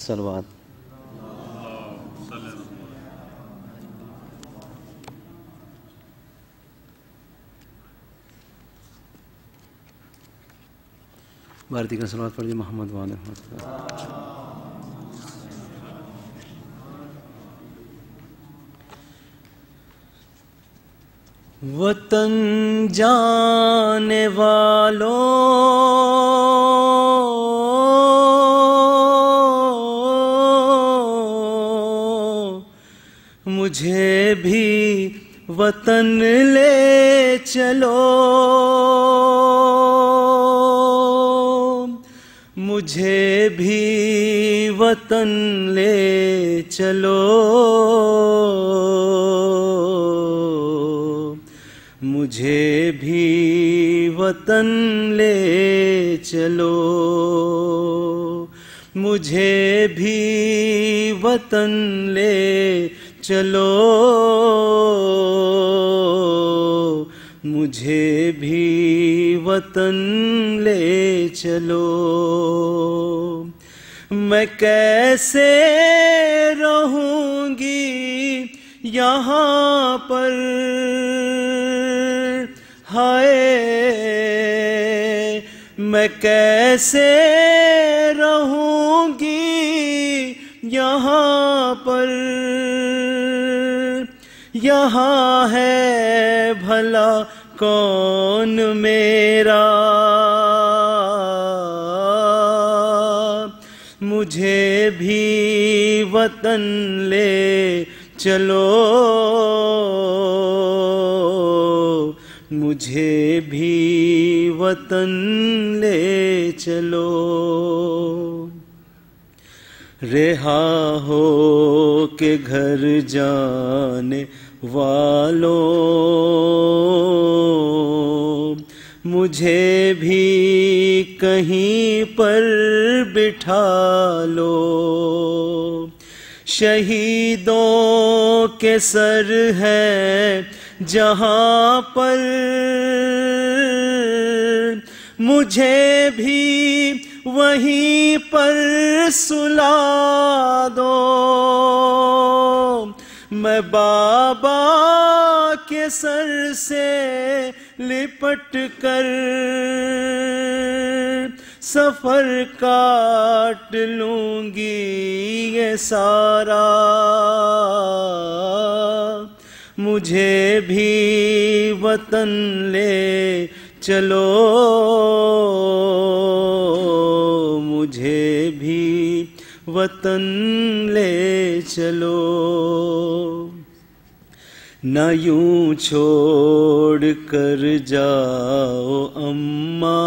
صلوات. بھارتی کا صلوات پڑھ دی محمد وعلى محمد. وطن جانے والوں مجھے بھی وطن لے چلو، مجھے بھی وطن لے چلو، مجھے بھی وطن لے چلو، مجھے بھی وطن لے چلو، مجھے بھی وطن لے چلو. میں کیسے رہوں گی یہاں پر، ہائے میں کیسے رہوں گی یہاں پر، یہاں ہے بھلا کون میرا، مجھے بھی وطن لے چلو، مجھے بھی وطن لے چلو. رہا ہو کہ گھر جانے والوں مجھے بھی کہیں پر بٹھا لو، شہیدوں کے سر ہے جہاں پر مجھے بھی وہیں پر سلا دو. میں بابا کے سر سے لپٹ کر سفر کاٹ لوں گی یہ سارا، مجھے بھی وطن لے چلو، مجھے بھی وطن لے چلو. نہ یوں چھوڑ کر جاؤ اماں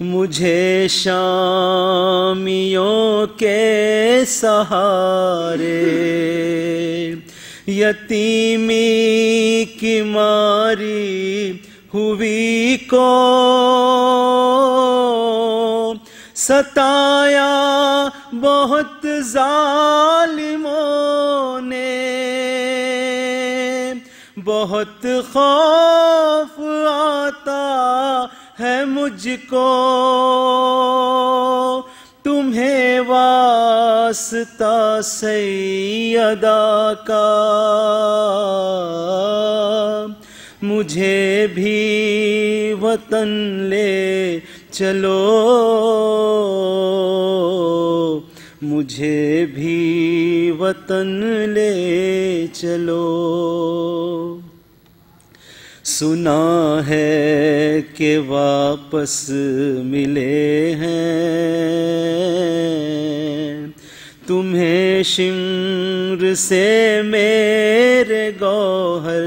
مجھے شامیوں کے سہارے، یتیمی کی ماری ہوئی کو ستایا بہت ظالموں نے، بہت خوف آتا ہے مجھ کو تمہیں واسطہ سیدہ کا، مجھے بھی وطن لے چلو، مجھے بھی وطن لے چلو. سنا ہے کہ واپس ملے ہیں تمہیں شمر سے میرے گوہر،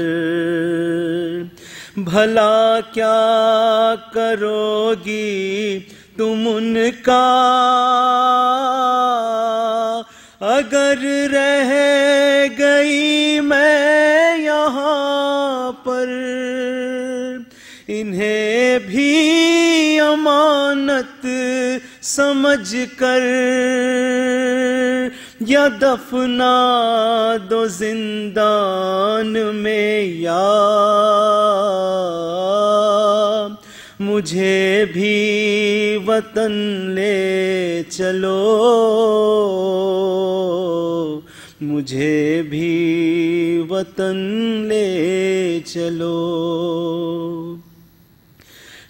بھلا کیا کرو گی تم ان کا اگر رہ گئی میں یہاں پر، انہیں بھی امانت سمجھ کر یا دفنا دو زندان میں یا مجھے بھی وطن لے چلو، مجھے بھی وطن لے چلو۔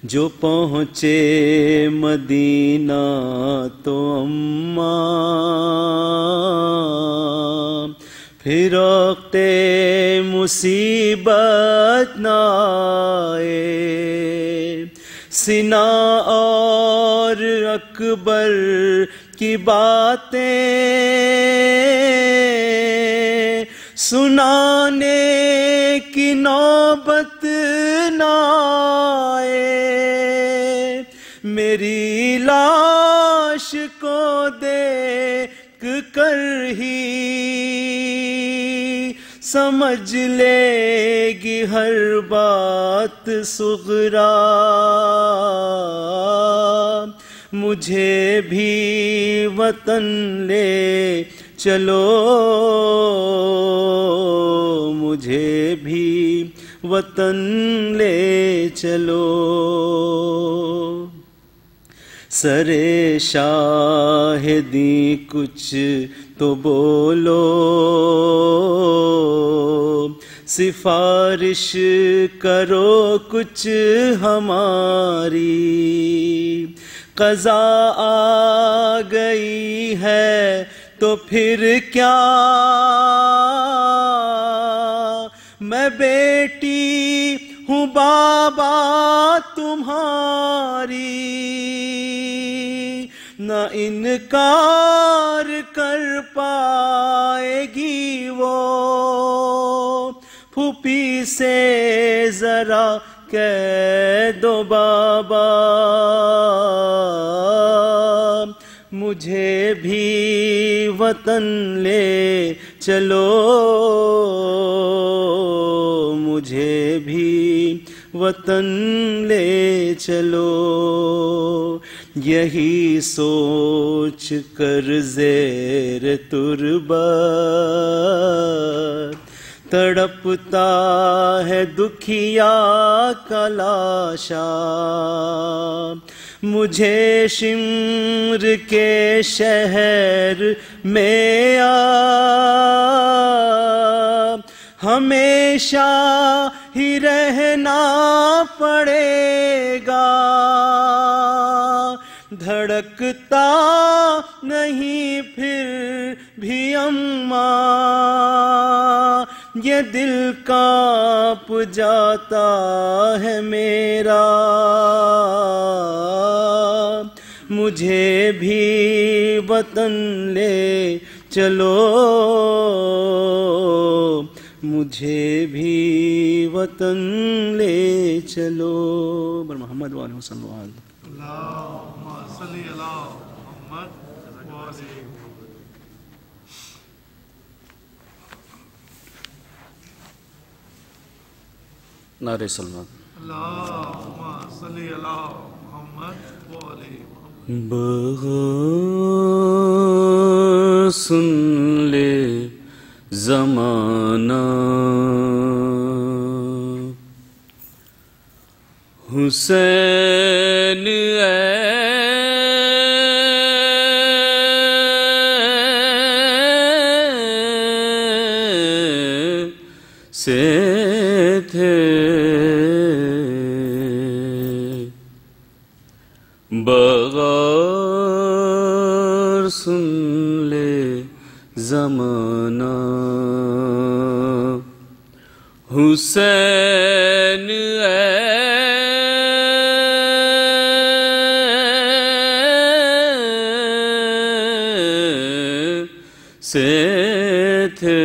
جو پہنچے مدینہ تو اماں پھر وقت مصیبت نہ آئے، سنا اور اکبر کی باتیں سنانے کی نوبت نہ آئے، میری لاش کو دیکھ کر ہی سمجھ لے گی ہر بات صغرا، مجھے بھی وطن لے چلو، مجھے بھی وطن لے چلو۔ سرے شاہدی کچھ تو بولو، سفارش کرو کچھ ہماری، قضا آ گئی ہے تو پھر کیا، میں بیٹی ہوں بابا تمہاری، نہ انکار کر پائے گی وہ، پھوپھی سے ذرا کہہ دو بابا، مجھے بھی وطن لے چلو، مجھے بھی وطن لے چلو۔ یہی سوچ کر زیر تربت تڑپتا ہے دکھیا کا لاشا، مجھے شمر کے شہر میں ہمیشہ ہی رہنا پڑے گا، دھڑکتا نہیں پھر بھی اماں، یہ دل کانپ جاتا ہے میرا، مجھے بھی وطن لے چلو، مجھے بھی وطن لے چلو۔ بر محمد وآلہ وسلم۔ اللہم صلی علی محمد وآلہ۔ نعرہ سلمان۔ اللہم صلی علی محمد وآلہ۔ بغیر سن لے زمانہ، حسین سے تھے، بغیر سن لے زمانہ، حسین سے تھے،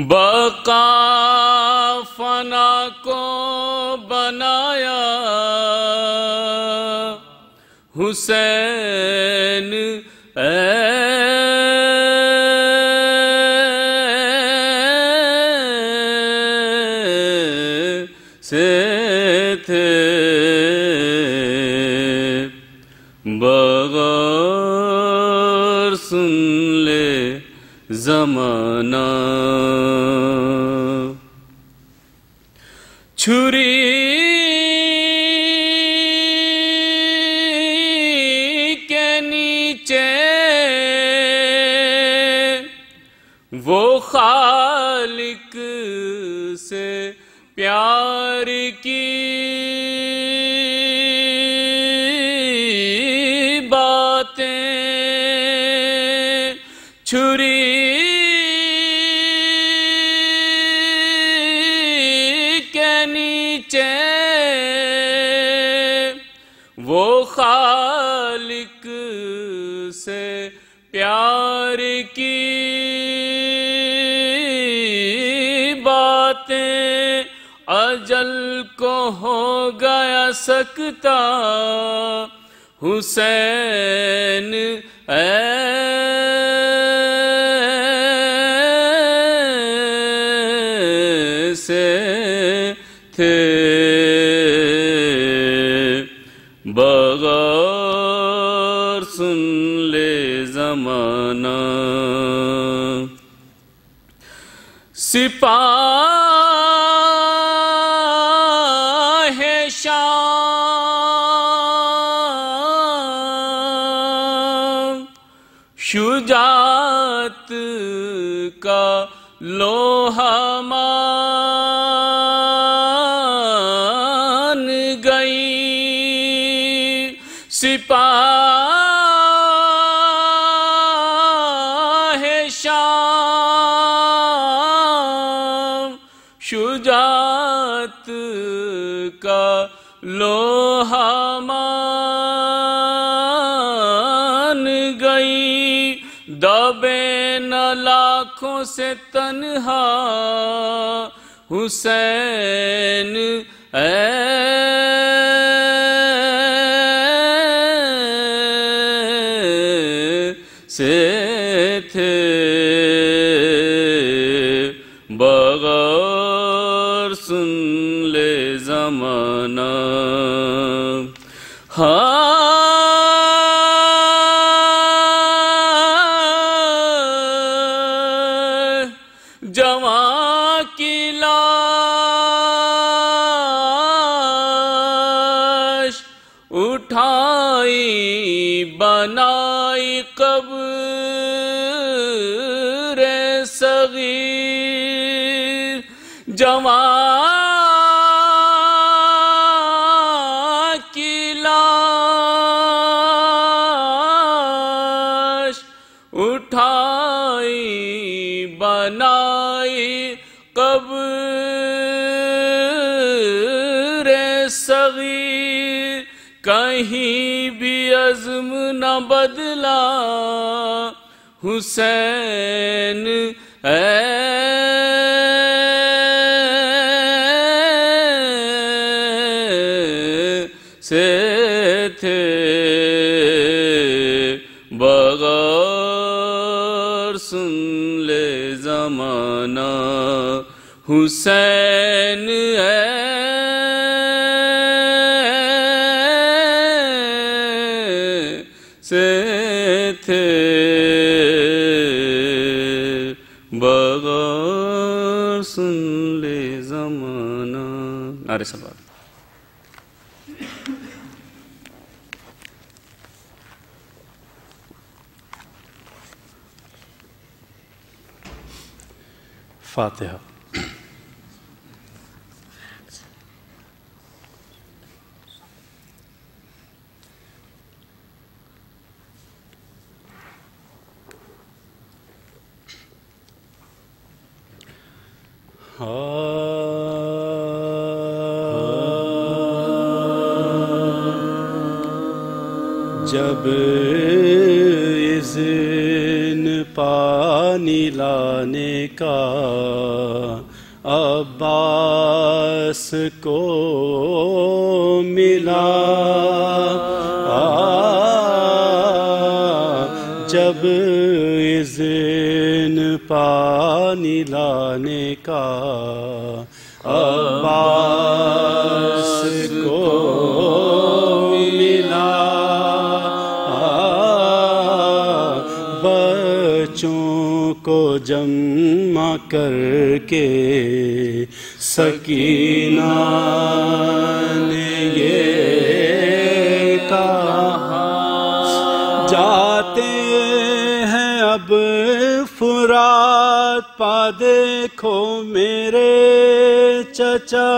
بقا فنا کو بنایا حسین سے تھے، بغیر سن لے زمانہ، چھری وہ خالق سے پیار کی باتیں چھری کے نیچے، وہ خالق سے پیار کی باتیں، اجل کو ہو گیا سکتا حسین ایسے تھے بغیر سن لے زمانہ، سپاہ شام شجاعت کا لوہا مان گئی، سپاہ شام شجاعت کا لوہا مان گئی، دبے نہ لاکھوں سے تنہا حسین ایسے تھے بغیر سن لے زمانہ، جوان کی لاش اٹھائی بنائی قبر صغیر، جوان کی لاش اٹھائی بنائی قبر صغیر، کہیں بھی عزم نہ بدلا حسین ایسے تھے بغیر سن لے زمانہ، حسین ایسے تھے بغیر سن لے زمانہ۔ نعرہ صلوات۔ فاتحہ۔ جب اذن پانی لانے کا عباس کو ملا، جب اذن پانی لانے کا عباس کو ملا، بچوں کو جمع کر کے سکینہ نے یہ کہا، جاتے ہیں اب فرات ساتھ پا دیکھو میرے چچا،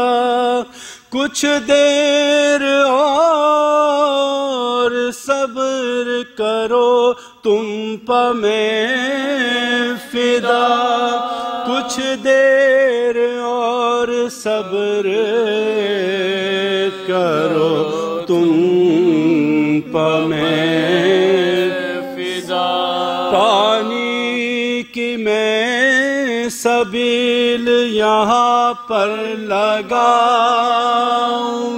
کچھ دیر اور صبر کرو تم پہ میں فدا، کچھ دیر اور صبر کرو تم پہ میں فدا، پانی کی میں سبیل یہاں پر لگاؤں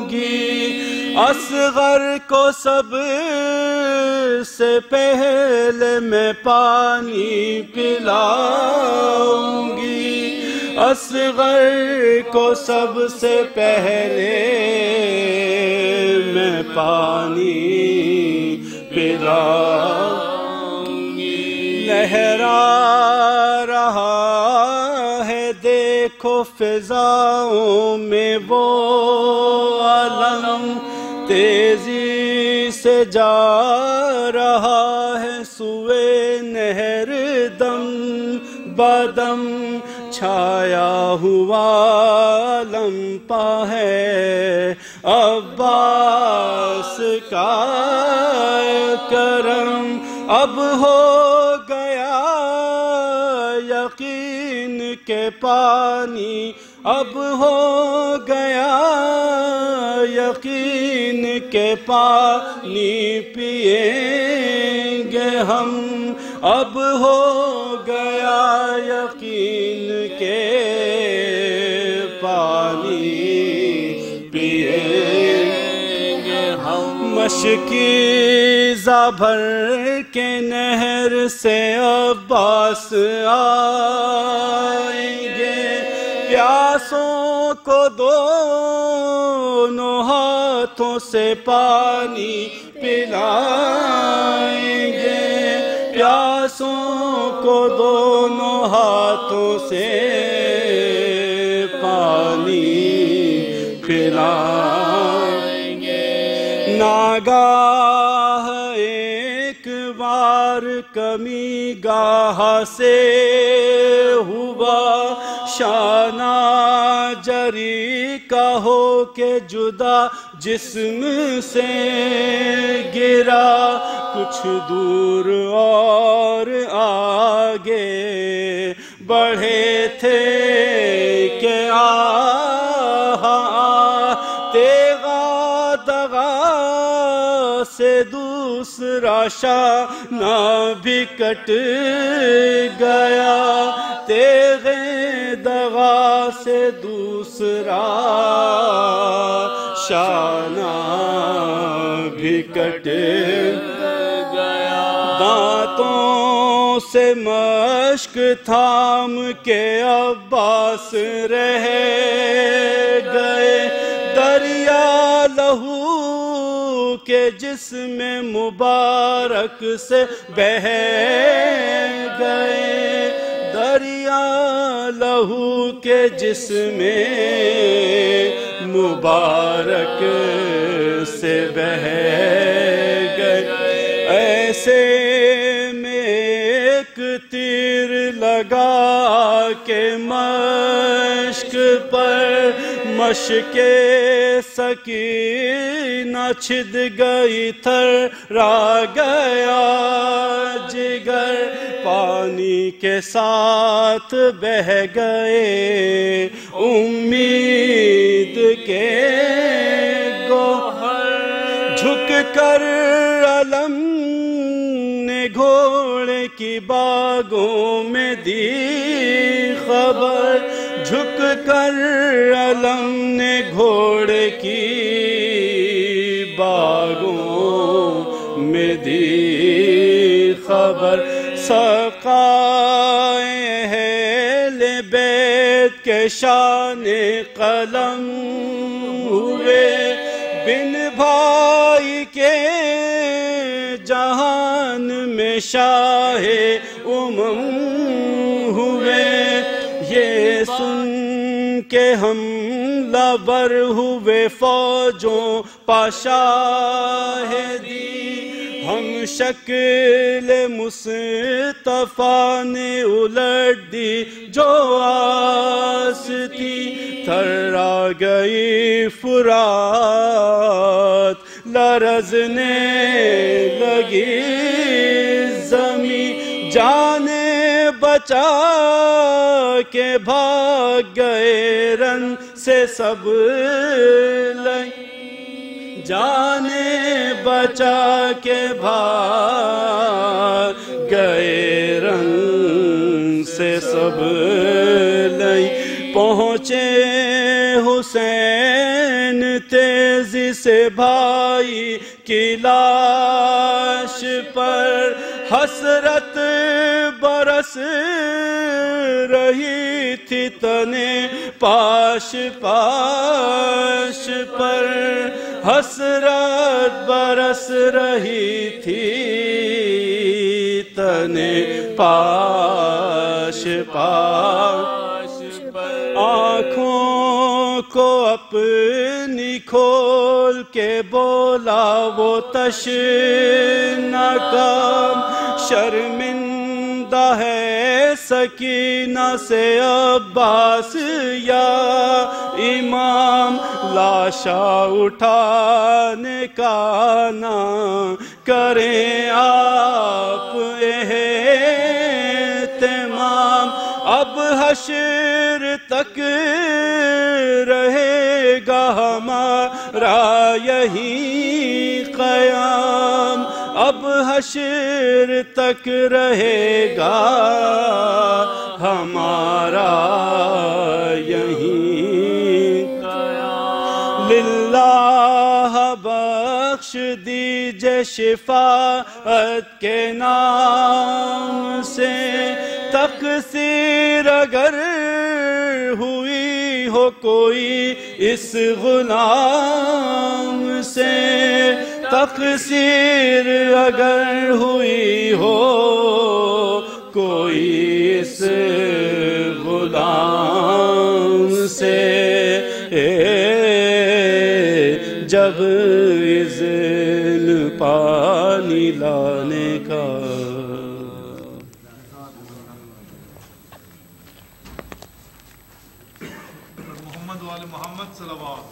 گی، اصغر کو سب سے پہلے میں پانی پلاؤں گی، اصغر کو سب سے پہلے میں پانی پلاؤں گی، لہرا رہا ہے دیکھو فضاؤں میں وہ علم، تیزی سے جا رہا ہے سوئے نہر دم بدم، چھایا ہوا لمپا ہے عباس کا کرم، اب ہو گیا یقین کے پانی، اب ہو گیا یقین کے پانی پئیں گے ہم، اب ہو گیا یقین کے پانی پئیں گے ہم، مشکیزہ بھر کے نہر سے عباس آئیں گے، پیاسوں کو دونوں ہاتھوں سے پانی پلائیں گے، پیاسوں کو دونوں ہاتھوں سے پانی پلائیں گے، ناگاہ ایک بار کمی گاہ سے ہوا، شانہ جری کا ہو کے جدا جسم سے گرا، کچھ دور اور آگے بڑھے تھے کہ تیغا دغا سے دوسرا شانہ بھی کٹ گیا، تیغے دغا سے دوسرا شانہ بھی کٹ گیا، دانتوں سے مشک تھام کے عباس رہ گئے، دریا لہو کے جسم مبارک سے بہہ گئے، دریا لہو کے جسم مبارک سے بہہ گئے، ایسے میں ایک تیر لگا کے مشک پر، مشک سکینہ چھد گئی تھرا گیا جگر، پانی کے ساتھ بہہ گئے امید کے گوہر، جھک کر علم نے گھوڑے کی باغوں میں دی خبر، جھک کر علم نے گھوڑے کی باغوں میں دی خبر، سقائے اہل بیت کے شان قلم ہوئے، بن بھائی کے جہان میں شاہ امم ہوئے، یہ سن کے حملہ ور ہوئے فوجوں پا شاہدی ہم شکل مصطفیٰ نے الٹ دی جو آستی، تھرا گئی فرات لرزنے لگی زمین، جانے بچا کے بھاگ گئے رن سے سب لئی، جانے بچا کے بھاگ گئے رن سے سب لئی، پہنچے حسین تیزی سے بھائی کی لاش پر، حسرت برس رہی تھی تنے پاش پاش پر، حسرت برس رہی تھی تنے پاش پاش پر، آنکھوں کو اپنی کھول کے بولا وہ تشنہ کام، شرمندہ ہے سکینہ سے عباس یا امام، لاشا اٹھانے کا نہ کریں آپ اہتمام، اب حشر تک رہے گا ہمارا یہی قیام، اب حشر تک رہے گا ہمارا یہی قیام، للہ بخش دیجئے شفاعت کے نام سے، تقصیر اگر ہوئی ہو کوئی اس غلام سے، تقصیر اگر ہوئی ہو کوئی اس غلام سے، جب اذن پانی لانے کا، محمد وآل محمد صلوات